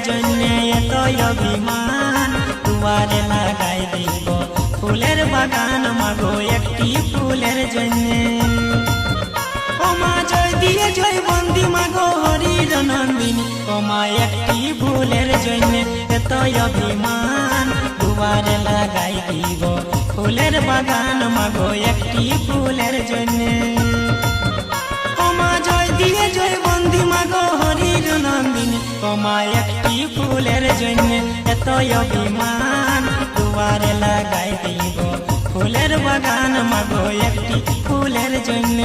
জন্য এত অভিমান দুয়ারে লাগাই দিব ফুলের বাগান মাগো একটি ফুলের জন্য। ও মা জয় দিয়ে জয় বন্দি মাগো হরির নন্দিনী, ও মা একটি ফুলের জন্য এত অভিমান দুয়ারে লাগাই দিব ফুলের বাগান মাগো একটি ফুলের জন্য। ও মা জয় দিয়ে জয় বন্দি মাগো হরির নন্দিনী, ও মা একটি ফুলের জন্য এত অভিমান দুয়ারে লাগাই দিব ফুলের বাগান মাগো একটি ফুলের জন্য।